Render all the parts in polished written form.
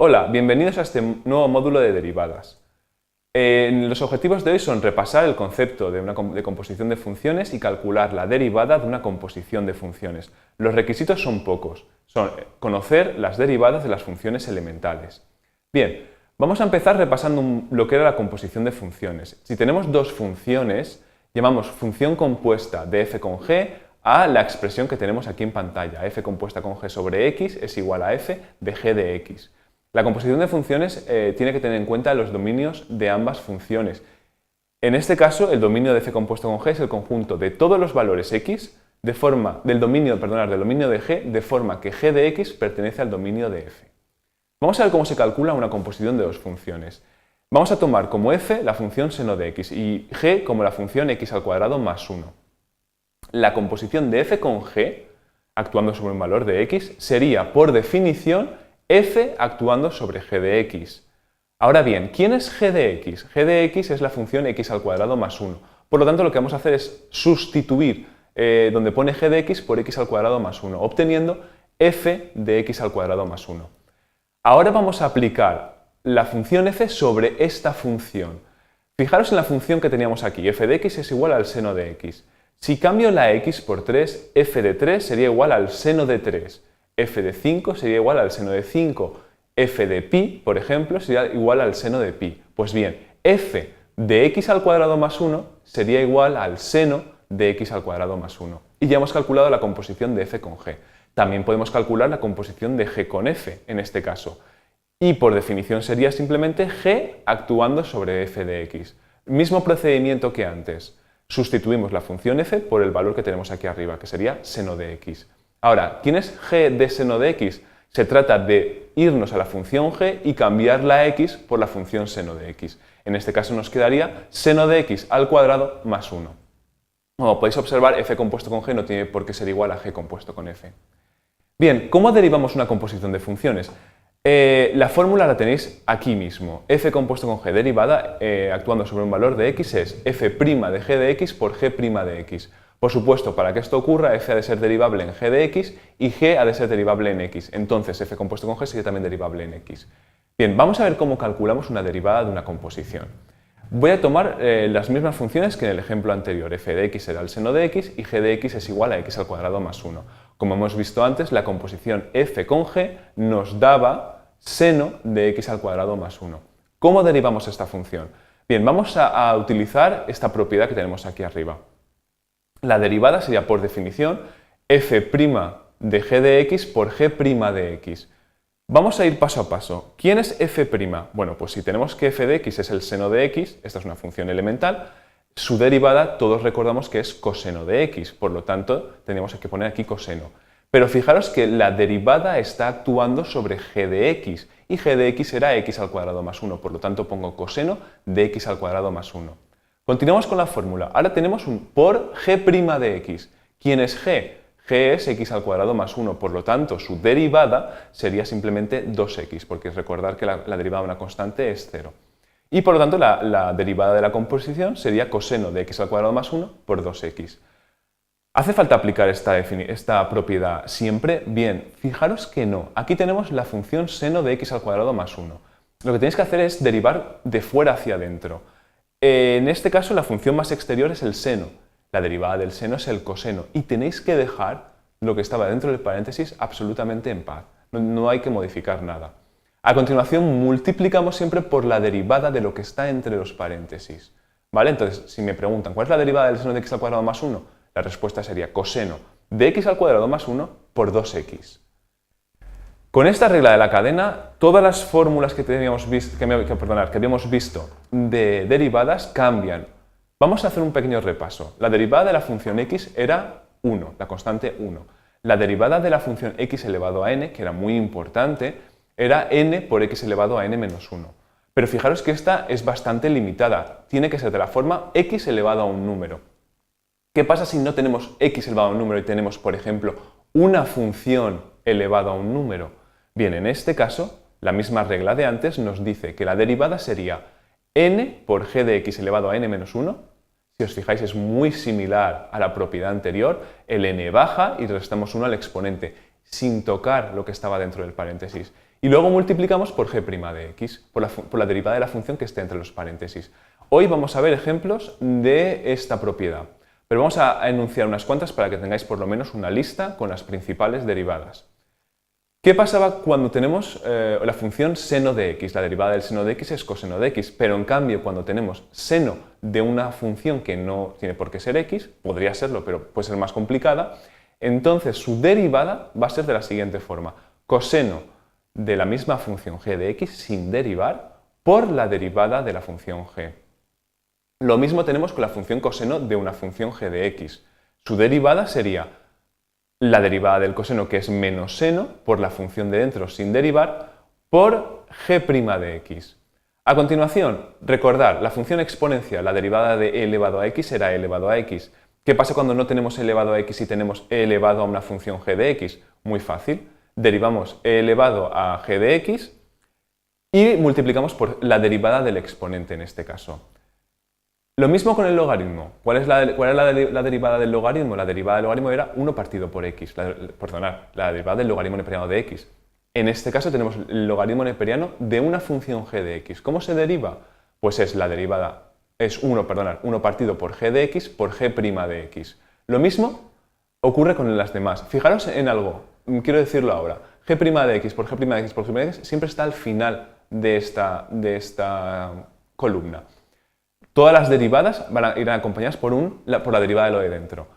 Hola, bienvenidos a este nuevo módulo de derivadas. Los objetivos de hoy son repasar el concepto de composición de funciones y calcular la derivada de una composición de funciones. Los requisitos son pocos, son conocer las derivadas de las funciones elementales. Bien, vamos a empezar repasando lo que era la composición de funciones. Si tenemos dos funciones, llamamos función compuesta de f con g a la expresión que tenemos aquí en pantalla. F compuesta con g sobre x es igual a f de g de x. La composición de funciones tiene que tener en cuenta los dominios de ambas funciones. En este caso, el dominio de f compuesto con g es el conjunto de todos los valores x del dominio de g, de forma que g de x pertenece al dominio de f. Vamos a ver cómo se calcula una composición de dos funciones. Vamos a tomar como f la función seno de x y g como la función x al cuadrado más 1. La composición de f con g, actuando sobre un valor de x, sería, por definición, f actuando sobre g de x. Ahora bien, ¿quién es g de x? G de x es la función x al cuadrado más 1. Por lo tanto, lo que vamos a hacer es sustituir donde pone g de x por x al cuadrado más 1, obteniendo f de x al cuadrado más 1. Ahora vamos a aplicar la función f sobre esta función. Fijaros en la función que teníamos aquí, f de x es igual al seno de x. Si cambio la x por 3, f de 3 sería igual al seno de 3. F de 5 sería igual al seno de 5. F de pi, por ejemplo, sería igual al seno de pi. Pues bien, f de x al cuadrado más 1 sería igual al seno de x al cuadrado más 1. Y ya hemos calculado la composición de f con g. También podemos calcular la composición de g con f, en este caso. Y por definición sería simplemente g actuando sobre f de x. Mismo procedimiento que antes. Sustituimos la función f por el valor que tenemos aquí arriba, que sería seno de x. Ahora, ¿quién es g de seno de x? Se trata de irnos a la función g y cambiar la x por la función seno de x. En este caso nos quedaría seno de x al cuadrado más 1. Como podéis observar, f compuesto con g no tiene por qué ser igual a g compuesto con f. Bien, ¿cómo derivamos una composición de funciones? La fórmula la tenéis aquí mismo. F compuesto con g derivada actuando sobre un valor de x es f' de g de x por g' de x. Por supuesto, para que esto ocurra, f ha de ser derivable en g de x y g ha de ser derivable en x. Entonces, f compuesto con g sería también derivable en x. Bien, vamos a ver cómo calculamos una derivada de una composición. Voy a tomar las mismas funciones que en el ejemplo anterior. F de x será el seno de x y g de x es igual a x al cuadrado más 1. Como hemos visto antes, la composición f con g nos daba seno de x al cuadrado más 1. ¿Cómo derivamos esta función? Bien, vamos a utilizar esta propiedad que tenemos aquí arriba. La derivada sería, por definición, f' de g de x por g' de x. Vamos a ir paso a paso. ¿Quién es f'? Bueno, pues si tenemos que f de x es el seno de x, esta es una función elemental, su derivada todos recordamos que es coseno de x, por lo tanto tenemos que poner aquí coseno. Pero fijaros que la derivada está actuando sobre g de x, y g de x será x al cuadrado más 1, por lo tanto pongo coseno de x al cuadrado más 1. Continuamos con la fórmula. Ahora tenemos un por g' de x. ¿Quién es g? G es x al cuadrado más 1, por lo tanto su derivada sería simplemente 2x, porque recordar que la derivada de una constante es 0. Y por lo tanto la derivada de la composición sería coseno de x al cuadrado más 1 por 2x. ¿Hace falta aplicar esta propiedad siempre? Bien, fijaros que no. Aquí tenemos la función seno de x al cuadrado más 1. Lo que tenéis que hacer es derivar de fuera hacia adentro. En este caso la función más exterior es el seno, la derivada del seno es el coseno y tenéis que dejar lo que estaba dentro del paréntesis absolutamente en paz, no hay que modificar nada. A continuación multiplicamos siempre por la derivada de lo que está entre los paréntesis. ¿Vale? Entonces, si me preguntan ¿cuál es la derivada del seno de x al cuadrado más 1? La respuesta sería coseno de x al cuadrado más 1 por 2x. Con esta regla de la cadena, todas las fórmulas que habíamos visto de derivadas cambian. Vamos a hacer un pequeño repaso. La derivada de la función x era 1, la constante 1. La derivada de la función x elevado a n, que era muy importante, era n por x elevado a n menos 1. Pero fijaros que esta es bastante limitada. Tiene que ser de la forma x elevado a un número. ¿Qué pasa si no tenemos x elevado a un número y tenemos, por ejemplo, una función elevado a un número? Bien, en este caso, la misma regla de antes nos dice que la derivada sería n por g de x elevado a n menos 1. Si os fijáis, es muy similar a la propiedad anterior. El n baja y restamos 1 al exponente, sin tocar lo que estaba dentro del paréntesis. Y luego multiplicamos por g' de x, por la derivada de la función que esté entre los paréntesis. Hoy vamos a ver ejemplos de esta propiedad, pero vamos a enunciar unas cuantas para que tengáis por lo menos una lista con las principales derivadas. ¿Qué pasaba cuando tenemos la función seno de x? La derivada del seno de x es coseno de x, pero en cambio cuando tenemos seno de una función que no tiene por qué ser x, podría serlo, pero puede ser más complicada, entonces su derivada va a ser de la siguiente forma: coseno de la misma función g de x sin derivar por la derivada de la función g. Lo mismo tenemos con la función coseno de una función g de x. Su derivada sería la derivada del coseno, que es menos seno, por la función de dentro sin derivar, por g' de x. A continuación, recordar, la función exponencial, la derivada de e elevado a x será e elevado a x. ¿Qué pasa cuando no tenemos e elevado a x y tenemos e elevado a una función g de x? Muy fácil. Derivamos e elevado a g de x y multiplicamos por la derivada del exponente en este caso. Lo mismo con el logaritmo. ¿Cuál es la derivada del logaritmo? La derivada del logaritmo era 1 partido por x. La derivada del logaritmo neperiano de x. En este caso tenemos el logaritmo neperiano de una función g de x. ¿Cómo se deriva? Pues es 1 partido por g de x por g' de x. Lo mismo ocurre con las demás. Fijaros en algo, quiero decirlo ahora. G' de x por g' de x por g' de x siempre está al final de esta columna. Todas las derivadas van a ir acompañadas por la derivada de lo de dentro.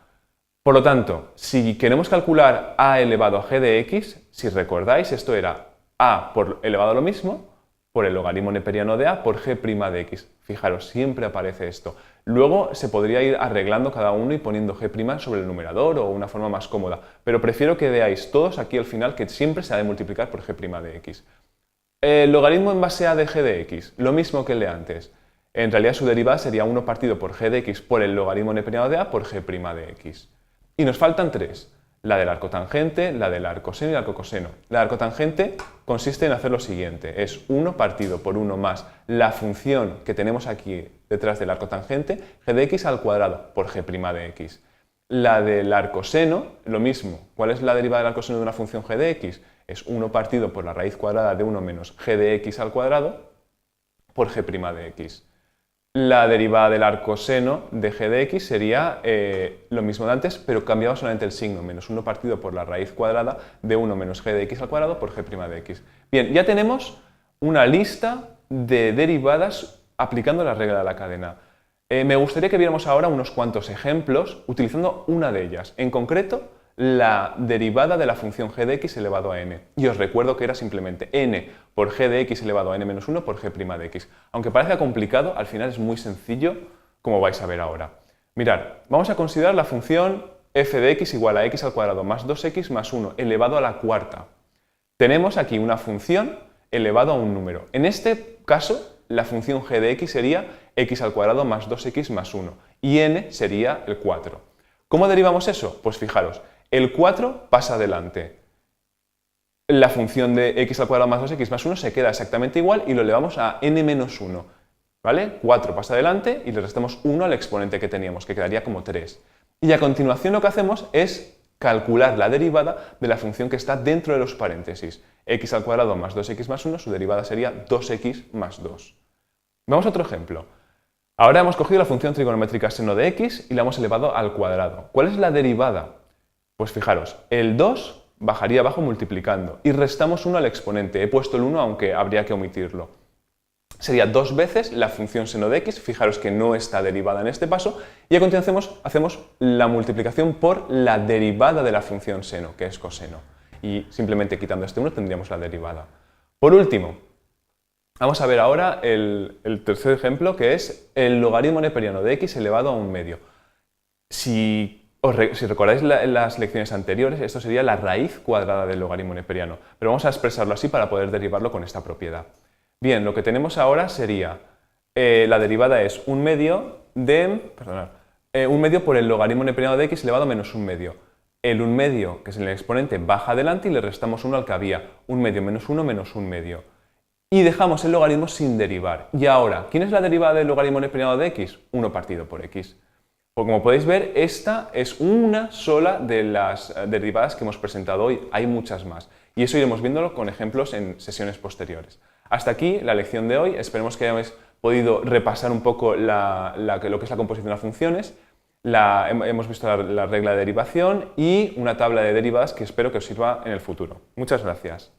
Por lo tanto, si queremos calcular a elevado a g de x, si recordáis, esto era a por elevado a lo mismo, por el logaritmo neperiano de a por g' de x. Fijaros, siempre aparece esto. Luego se podría ir arreglando cada uno y poniendo g' sobre el numerador o una forma más cómoda, pero prefiero que veáis todos aquí al final que siempre se ha de multiplicar por g' de x. El logaritmo en base a de g de x, lo mismo que el de antes. En realidad su derivada sería 1 partido por g de x por el logaritmo neperiano de a por g' de x. Y nos faltan tres: la del arcotangente, la del arcoseno y el arcocoseno. La del arcotangente consiste en hacer lo siguiente: es 1 partido por 1 más la función que tenemos aquí detrás del arcotangente, g de x al cuadrado por g' de x. La del arcoseno, lo mismo. ¿Cuál es la derivada del arcoseno de una función g de x? Es 1 partido por la raíz cuadrada de 1 menos g de x al cuadrado por g' de x. La derivada del arcoseno de g de x sería lo mismo de antes, pero cambiaba solamente el signo, menos 1 partido por la raíz cuadrada de 1 menos g de x al cuadrado por g' de x. Bien, ya tenemos una lista de derivadas aplicando la regla de la cadena. Me gustaría que viéramos ahora unos cuantos ejemplos utilizando una de ellas, en concreto la derivada de la función g de x elevado a n. Y os recuerdo que era simplemente n por g de x elevado a n menos 1 por g' de x. Aunque parezca complicado, al final es muy sencillo, como vais a ver ahora. Mirad, vamos a considerar la función f de x igual a x al cuadrado más 2x más 1 elevado a la cuarta. Tenemos aquí una función elevado a un número. En este caso, la función g de x sería x al cuadrado más 2x más 1 y n sería el 4. ¿Cómo derivamos eso? Pues fijaros, el 4 pasa adelante. La función de x al cuadrado más 2x más 1 se queda exactamente igual y lo elevamos a n menos 1. ¿Vale? 4 pasa adelante y le restamos 1 al exponente que teníamos, que quedaría como 3. Y a continuación lo que hacemos es calcular la derivada de la función que está dentro de los paréntesis. X al cuadrado más 2x más 1, su derivada sería 2x más 2. Vamos a otro ejemplo. Ahora hemos cogido la función trigonométrica seno de x y la hemos elevado al cuadrado. ¿Cuál es la derivada? Pues fijaros, el 2 bajaría abajo multiplicando y restamos 1 al exponente. He puesto el 1 aunque habría que omitirlo. Sería 2 veces la función seno de x, fijaros que no está derivada en este paso, y a continuación hacemos la multiplicación por la derivada de la función seno, que es coseno. Y simplemente quitando este 1 tendríamos la derivada. Por último, vamos a ver ahora el tercer ejemplo, que es el logaritmo neperiano de x elevado a un medio. Si recordáis las lecciones anteriores, esto sería la raíz cuadrada del logaritmo neperiano, pero vamos a expresarlo así para poder derivarlo con esta propiedad. Bien, lo que tenemos ahora sería, la derivada es un medio por el logaritmo neperiano de x elevado a menos un medio. El un medio, que es el exponente, baja adelante y le restamos 1 al que había, un medio menos 1 menos un medio. Y dejamos el logaritmo sin derivar. Y ahora, ¿quién es la derivada del logaritmo neperiano de x? 1 partido por x. Pues como podéis ver, esta es una sola de las derivadas que hemos presentado hoy. Hay muchas más. Y eso iremos viéndolo con ejemplos en sesiones posteriores. Hasta aquí la lección de hoy. Esperemos que hayáis podido repasar un poco lo que es la composición de las funciones. Hemos visto la regla de derivación y una tabla de derivadas que espero que os sirva en el futuro. Muchas gracias.